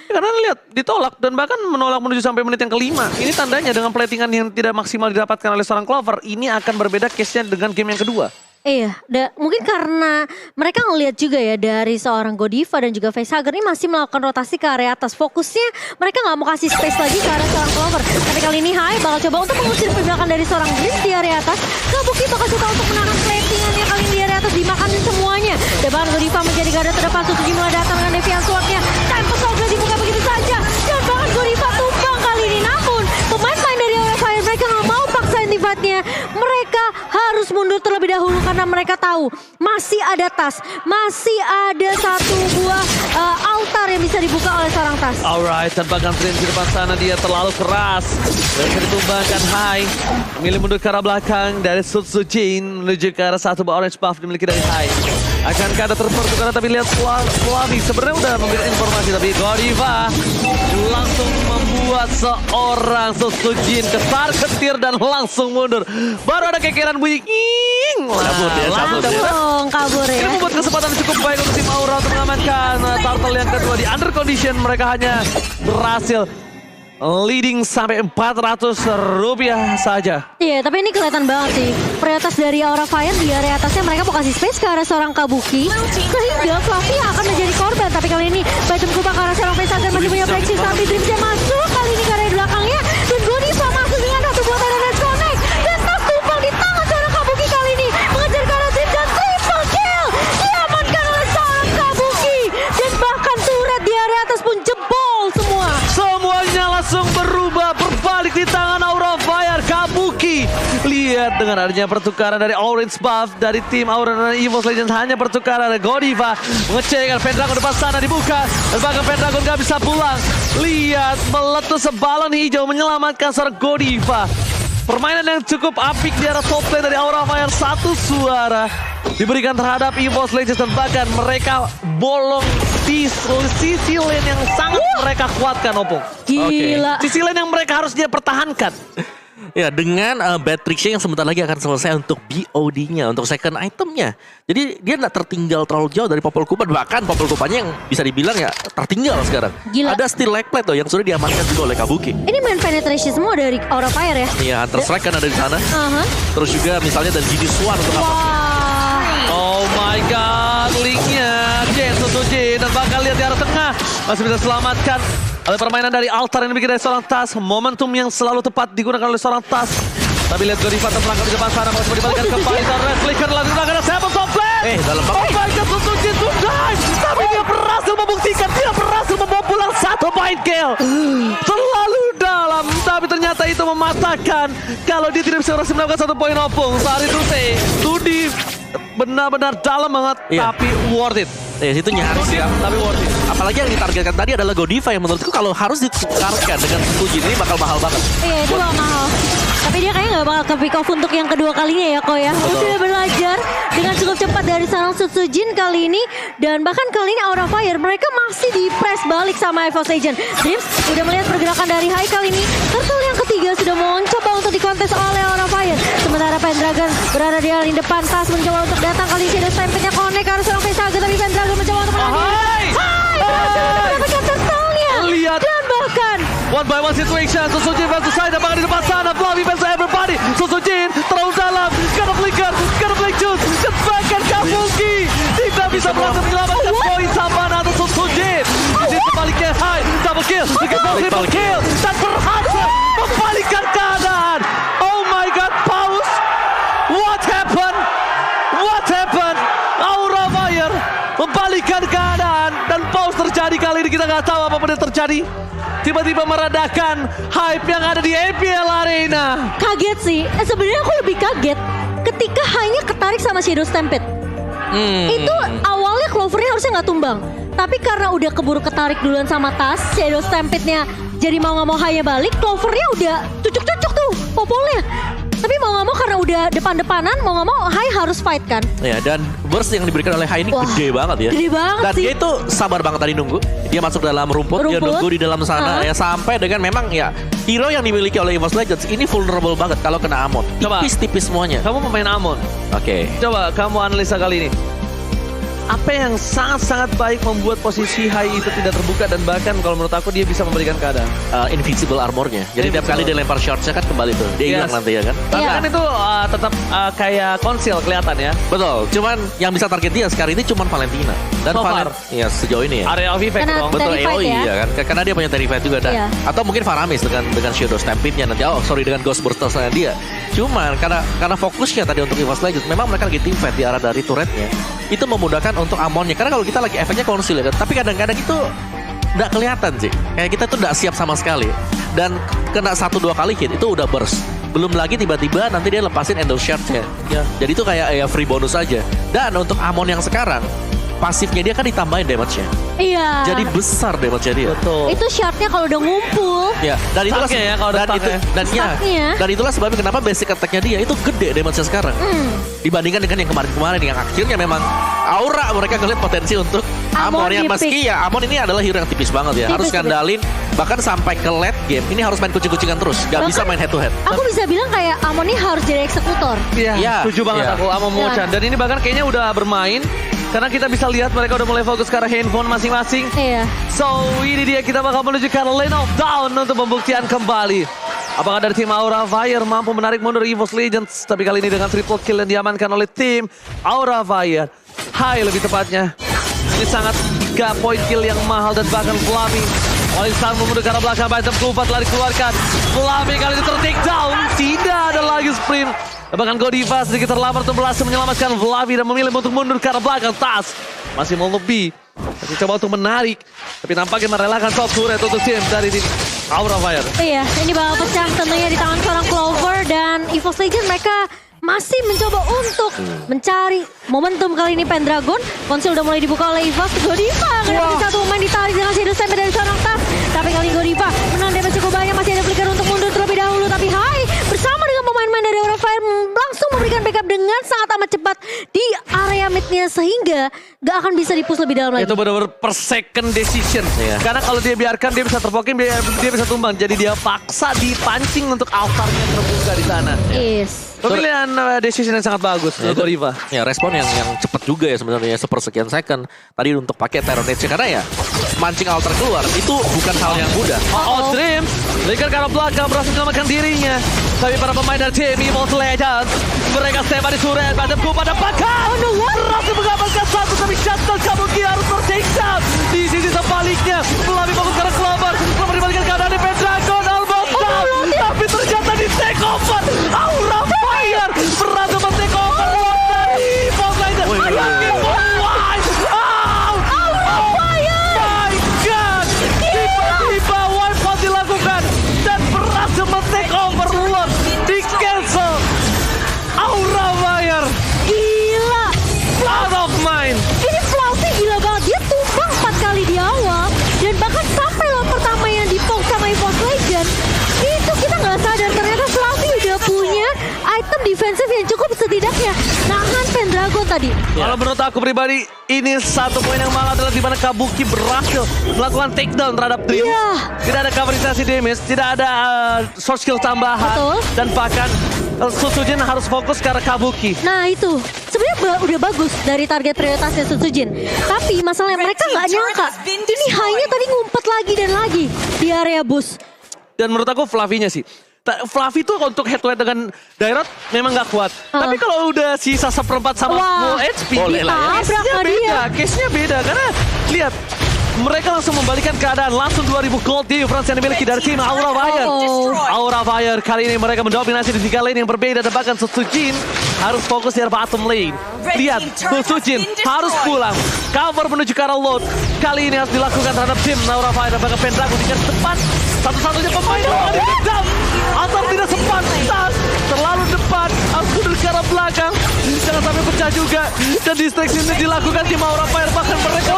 Karena lihat ditolak dan bahkan menolak menuju sampai menit yang kelima. Ini tandanya dengan platingan yang tidak maksimal didapatkan oleh seorang Clover, ini akan berbeda case-nya dengan game yang kedua. Iya, mungkin karena mereka ngelihat juga ya dari seorang Godiva dan juga Facehugger ini masih melakukan rotasi ke area atas. Fokusnya mereka nggak mau kasih space lagi ke arah seorang Clover. Tapi kali ini Hai bakal coba untuk mengusir pergerakan dari seorang Dreams di area atas. Kabuki bakal coba untuk menahan platingannya kali ini di area atas, dimakanin semuanya. Dan bahkan Godiva menjadi garda terdepan. Susujin mulai datang dengan Deviant Sword-nya. Tempest of Blade dibuka begitu saja. Dan bahkan Godiva tumbang kali ini. Namun pemain-pemain dari Aura Fire mereka nggak mau paksain tifatnya. Mereka harus mundur terlebih dahulu karena mereka tahu masih ada tas, masih ada satu buah altar yang bisa dibuka oleh seorang tas. Alright, tanpakan Dreams di depan sana dia terlalu keras. Bisa ditumbangkan Hai. Memilih mundur ke arah belakang dari Susujin menuju ke arah satu buah orange buff dimiliki dari Hai. Akankah ada pertukaran, tapi lihat Fluffy sebenarnya udah memberikan informasi, tapi Godiva langsung membuat seorang Susujin ketar-ketir dan langsung mundur. Baru ada kekiran bunyi Cabut ya, cabut ya. Kabur ya. Ini membuat kesempatan cukup baik untuk tim Aura untuk mengamankan turtle yang kedua. Di under condition mereka hanya berhasil leading sampai 400 rupiah saja. Iya, tapi ini kelihatan banget sih. Prioritas dari Aura Fire di area atasnya mereka mau kasih space ke arah seorang Kabuki. Sehingga Fluffy akan menjadi korban. Tapi kali ini Bajam Kupa ke arah seorang Facehugger masih punya break shift. Tapi Dreamsnya masuk kali ini ke area belakangnya. Dan Godiva masuk dengan satu buah Tyrant Connect. Dan tas tumpang di tangan seorang Kabuki kali ini. Mengejar ke arah Dream dan triple kill. Diamankan oleh seorang Kabuki. Dan bahkan turret di area atas pun jebol semua. Semuanya langsung berubah, berbalik di tangan Aura Fire. Kabuki, lihat dengan adanya pertukaran dari orange buff dari tim Aura dan EVOS Legends, hanya pertukaran dari Godiva mengecekkan Pendragon depan sana dibuka dan bahkan Pendragon gak bisa pulang. Lihat meletus sebalon hijau menyelamatkan seorang Godiva. Permainan yang cukup apik di arah top lane dari Aura Fire. Satu suara diberikan terhadap EVOS Legends dan bahkan mereka bolong di sisi lane yang sangat mereka kuatkan, Opung. Gila. Sisi lane yang mereka harus dia pertahankan. Ya, dengan bad tricknya yang sebentar lagi akan selesai untuk BOD-nya, untuk second itemnya. Jadi dia nggak tertinggal terlalu jauh dari Popol Kupan. Bahkan Popol Kupannya yang bisa dibilang ya tertinggal sekarang. Gila. Ada Steel Leg Plate loh yang sudah diamankan juga oleh Kabuki. Ini main penetration semua dari Aura Fire ya? Iya, Hunter Strike kan ada di sana. Aha. Terus juga misalnya dari Genius One untuk apa? Wah. Oh my god, linknya Jin, Susu Jin, dan bakal lihat di arah tengah. Masih bisa selamatkan. Ada permainan dari Altar yang dibikin dari seorang Tas. Momentum yang selalu tepat digunakan oleh seorang Tas. Tapi lihat Godiva terperangkap di depan sana. Masih dibalikan kembali. Dan Red Flicker lagi gunakan ada Seven Top Flame. Dalam Oh my god, Susu Jin to dive. Tapi dia berhasil membuktikan. Dia berhasil membawa pulang 1 point kill. Terlalu dalam. Tapi ternyata itu mematahkan. Kalau dia tidak bisa berhasil mendapatkan 1 poin Opung. Saat itu sih, Tudi benar-benar dalam banget. Iya. Tapi worth it. Ya, itu nyaris ya. Tapi worth it. Apalagi yang ditargetkan tadi adalah Godiva yang menurutku kalau harus ditukarkan dengan Suji ini bakal mahal banget. Iya itu bakal mahal. Tapi dia kayaknya gak bakal ke pick off untuk yang kedua kalinya ya Ko ya. Udah belajar dengan cukup cepat dari seorang Sutsujin kali ini. Dan bahkan kali ini Aura Fire mereka masih di press balik sama EVOS Legend. Dreams udah melihat pergerakan dari Hai kali ini. Turtle yang ketiga sudah mencoba untuk dikontes oleh Aura Fire. Sementara Pendragon berada di paling depan. Tas mencoba untuk datang kali ini. Shadow Stampede-nya connect karena seorang Facehugger. Tapi Pendragon mencoba untuk menang. Hai! Berhasil untuk mendapatkan turtle-nya. Lihat. Dan bahkan One by one situation, Susujin versus Sai, apakah di depan sana, Flavi versus everybody, Susujin terlalu dalam, kena flicker, kena flick juice, kebakan Kabuki, tidak bisa berhasil menyelamatkan poin tambahan atas Susujin. Di sini sebaliknya Hai, double kill, triple kill, dan berhasil membalikkan keadaan. Oh my god, pause, what happened? What happened? Aura Fire membalikkan keadaan dan pause terjadi kali ini, kita nggak tahu apa yang terjadi. Tiba-tiba meredakan hype yang ada di APL Arena. kaget sih. Sebenarnya aku lebih kaget ketika hanya ketarik sama Shadow Stampede. Itu awalnya Clover-nya harusnya nggak tumbang. Tapi karena udah keburu ketarik duluan sama Tas, Shadow Stampede-nya jadi mau nggak mau hanya balik, Clover-nya udah cucuk-cucuk tuh popolnya. Tapi mau nggak mau karena udah depan-depanan, mau nggak mau Hai harus fight kan. Ya, dan burst yang diberikan oleh Hai ini Wah, gede banget ya. gede banget dan sih. dia itu sabar banget tadi nunggu. Dia masuk dalam rumput, dia nunggu di dalam sana ya sampai dengan memang ya hero yang dimiliki oleh EVOS Legends ini vulnerable banget kalau kena Amon. Coba. Tipis-tipis semuanya. Kamu pemain Amon. Oke. Coba kamu analisa kali ini. Apa yang sangat-sangat baik membuat posisi Hai itu tidak terbuka dan bahkan kalau menurut aku dia bisa memberikan keadaan. Invisible armornya. Jadi tiap kali dia lempar shortnya kan kembali tuh. Dia hilang nanti ya kan. Tapi Iya. kan itu tetap kayak konsil kelihatan ya. Betul. Cuman yang bisa target dia sekarang ini cuman Valentina. Dan So far. ya sejauh ini ya. Area of effect Karena dong. Betul, Terrified EOI ya. ya kan. Karena dia punya Terrified juga dah. Iya. Atau mungkin Faramis dengan Shadow Stampede-nya nanti. Oh, sorry dengan Ghost Bursters-nya dia. Cuman karena fokusnya tadi untuk EVOS Legends, memang mereka lagi team fight di arah dari turretnya. Itu memudahkan untuk Amonnya. Karena kalau kita lagi efeknya konsil ya kan. Tapi kadang-kadang itu nggak kelihatan sih. Kayak kita tuh nggak siap sama sekali. Dan kena 1-2 kali hit itu udah burst. Belum lagi tiba-tiba nanti dia lepasin Endo Shard-nya. Ya. Jadi itu kayak ya free bonus aja. Dan untuk Amon yang sekarang, pasifnya dia kan ditambahin damage-nya. Iya. Jadi besar damage-nya dia. Betul. Itu shardnya kalau udah ngumpul. Ya, dan itulah Stuck-nya ya, kalau ada Stuck-nya. dan itulah sebabnya kenapa basic attack-nya dia itu gede damage-nya sekarang. Dibandingkan dengan yang kemarin-kemarin yang akhirnya memang aura mereka ngeliat potensi untuk Amon yang di-pick. meski ya Amon ini adalah hero yang tipis banget ya. Harus Tipis. skandalin bahkan sampai ke late game ini harus main kucing-kucingan terus. Gak bisa main head to head. Aku bisa bilang kayak Amon ini harus jadi eksekutor. Iya, Iya, setuju banget iya. aku sama Mo-chan. Dan ini bahkan kayaknya udah bermain. Karena kita bisa lihat mereka udah mulai fokus ke arah handphone masing-masing. Iya. So, ini dia kita bakal menuju ke lane of down untuk pembuktian kembali. Apakah dari tim Aura Fire mampu menarik mundur EVOS Legends? Tapi kali ini dengan triple kill yang diamankan oleh tim Aura Fire. Hai lebih tepatnya. Ini sangat 3 point kill yang mahal dan bahkan Flavi. Oleh sang memundur ke arah belakang, item keempat lari keluarkan. Flavi kali ini ter-take down. Tidak ada lagi sprint. Bahkan Godiva sedikit terlambat untuk berhasil menyelamatkan Flavi dan memilih untuk mundur ke arah belakang. Tas masih mau lebih. Masih coba untuk menarik. Tapi nampaknya merelakan top turret untuk tim dari tim Aura Fire. Iya, ini bakal pecah tentunya di tangan seorang Clover dan EVOS Legends mereka masih mencoba untuk mencari momentum kali ini Pendragon. Konsil udah mulai dibuka oleh EVOS. Godiva ngedapetin satu pemain ditarik dengan Shadow Stampede dari seorang Tas. Tapi kali ini Godiva menang damage cukup banyak, masih ada flicker untuk mundur terlebih dahulu. Tapi Hai bersama dengan pemain-pemain dari Aura Fire langsung memberikan backup dengan dengan sangat amat cepat di area midnya sehingga gak akan bisa di-push lebih dalam lagi. Itu benar-benar per second decision. Iya. Karena kalau dia biarkan dia bisa terpokin, dia bisa tumbang. Jadi dia paksa dipancing untuk altarnya terbuka di sana. Yes. Pemilihan decision yang sangat bagus untuk Riva. Ya respon yang cepat juga ya sebenarnya sepersekian second tadi untuk pakai Terror Rage karena ya mancing altar keluar itu bukan hal yang mudah. Oh, Dream. Ligar ke arah belakang berhasil menyelamatkan dirinya. Tapi para pemain dari tim EVOS Legends mereka step di suret padamku pada bakal. Berhasil mengamankan satu tapi Shuttle Kabuki harus ter-takedown. Di sisi sebaliknya melalui fokus ke arah Clover. Clover dibalikan keadaan di Pendragon almost down. Tapi ternyata di take over. Aura Fire berhasil men-take over dari EVOS Legends. Aura Fire! My God! Tiba-tiba wipe out dilakukan dan berhasil men-take over Lord di cancel. Aura Fire! Gila. Blood of mine! Ini Fluffy gila banget. Dia tumbang 4 kali di awal. Dan bahkan sampai lawan pertama yang di-poke sama EVOS Legends. Itu kita nggak sadar. Ternyata Fluffy udah punya item defensif yang cukup setidaknya nahan Pendragon tadi. Kalau menurut aku pribadi, ini satu poin yang malah adalah di mana Kabuki berhasil melakukan takedown terhadap Dream. Iya. Tidak ada coverisasi damage, tidak ada short skill tambahan. Betul. Dan bahkan Sutsujin harus fokus ke arah Kabuki. Nah itu sebenarnya udah bagus dari target prioritasnya Sutsujin. Tapi masalahnya mereka nggak nyangka ini hanya tadi ngumpet lagi dan lagi di area bus. Dan menurut aku Fluffy-nya sih. Fluffy tuh untuk head to head dengan Dairot memang gak kuat. Tapi kalau udah sisa seperempat sama full HP, boleh lah ya. case-nya beda. Case-nya beda karena lihat mereka langsung membalikan keadaan. Langsung 2000 gold difference yang dimiliki dari tim Aura Fire. Aura Fire kali ini mereka mendominasi di 3 lane yang berbeda. Dan bahkan Sutsujin harus fokus di bottom lane. Lihat, Sutsujin harus pulang. Cover menuju ke arah load. Kali ini harus dilakukan terhadap tim Aura Fire. Dan bahkan Pendragon di garis depan. Satu-satunya pemain yang ada di dalam. Atau tidak sepantas. Terlalu depan. Harus mundur ke arah belakang. Jangan sampai pecah juga. Dan distraksi ini dilakukan tim Aura Fire. Bahkan mereka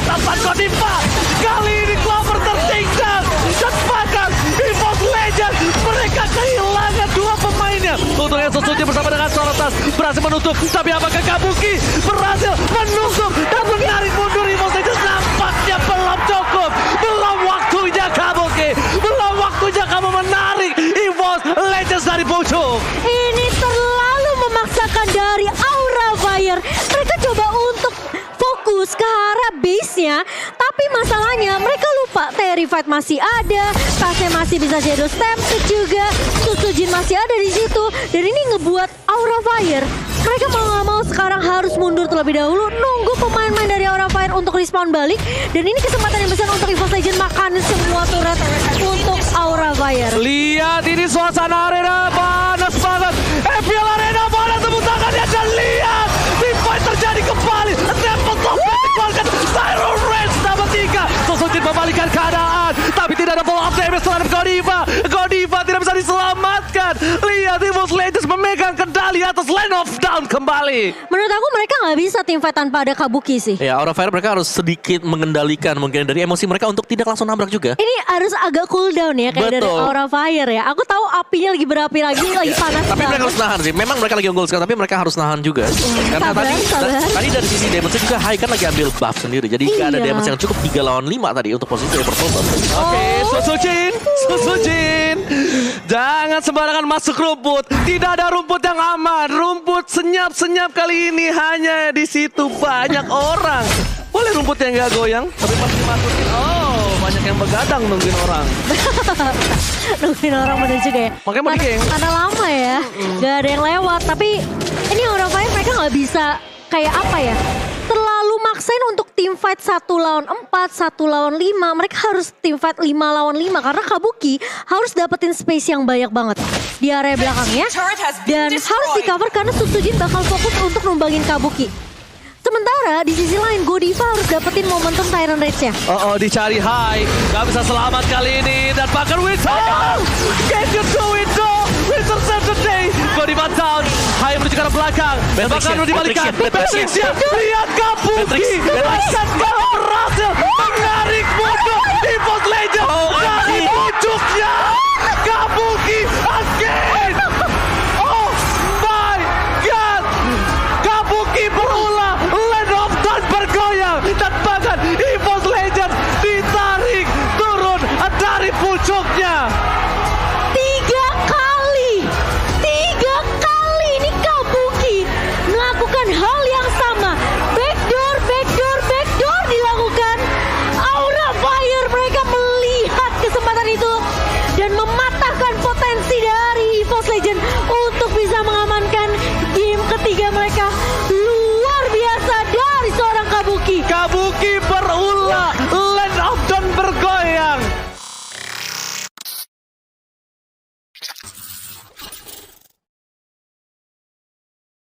tanpa Godiva. Kali ini Clover tertinggal. Dan bahkan EVOS Legends mereka kehilangan 2 pemainnya. Untungnya Sutsujin bersama dengan Sorotas berhasil menutup. Tapi apakah Kabuki berhasil menusuk dan menarik mundur EVOS Legends? Nampaknya belum cukup. Belum waktunya Kabuki. Belum waktunya kamu menarik EVOS Legends dari pucuk. Ini terlalu memaksakan dari Aura Fire. Mereka coba untuk fokus ke arah base-nya. Tapi masalahnya mereka lupa Terrified masih ada. Tasnya masih bisa Shadow Stampede juga. Sutsujin masih ada di situ. Dan ini ngebuat Aura Fire mereka mau gak mau sekarang harus mundur terlebih dahulu. Nunggu pemain-pemain dari Aura Fire untuk respawn balik. Dan ini kesempatan yang besar untuk EVOS Legends makan semua turret untuk Aura Fire. Lihat ini suasana arena panas banget. FPL Arena panas tepuk tangannya. Dan lihat team fight terjadi kembali. Temple Top dikeluarkan. Tyrone Rage dapat 3. Sutsujin membalikan keadaan. Tapi tidak ada follow up damage terhadap Godiva. Godiva tidak bisa diselamatkan. Lihat EVOS Legends memegang kendali atas Land of Down kembali. Menurut aku mereka nggak bisa teamfight tanpa ada Kabuki sih. Ya Aura Fire mereka harus sedikit mengendalikan mungkin dari emosi mereka untuk tidak langsung nabrak juga. Ini harus agak cooldown ya kayak dari Betul. Aura Fire ya. Aku tahu apinya lagi berapi lagi panas Tapi banget. mereka harus nahan sih. Memang mereka lagi unggul sekali tapi mereka harus nahan juga. Karena sabar, sabar. tadi dari sisi damage juga Hai kan lagi ambil buff sendiri. Jadi nggak ada Iya. damage yang cukup 3 lawan 5 tadi untuk posisi Everpool. Oke, Sutsujin. Jangan sembarangan masuk rumput. Tidak ada rumput yang aman. Rumput senyap-senyap kali ini hanya di situ banyak orang. Boleh rumput yang nggak goyang, tapi pasti masukin. Oh, banyak yang begadang nungguin orang. Nungguin orang bener juga ya. Makanya mau digeng. Karena lama ya. Gak ada yang lewat. Tapi ini Aura Fire mereka gak bisa kayak apa ya. Terlalu maksain untuk teamfight 1 lawan 4, 1 lawan 5. Mereka harus teamfight 5 lawan 5. Karena Kabuki harus dapetin space yang banyak banget di area belakangnya. Dan harus di cover karena Sutsujin bakal fokus untuk numbangin Kabuki. Sementara di sisi lain Godiva harus dapetin momentum Tyrant Rage-nya. Oh, dicari Hai. Gak bisa selamat kali ini. Dan bahkan Wizard. Can you do it though? Wizard save the day. Godiva down. Hai menuju ke arah belakang. Dan bahkan Patrick dibalikan. Patrick Lihat Kabuki. Patrick Bahkan kalau berhasil menarik mundur EVOS Legends.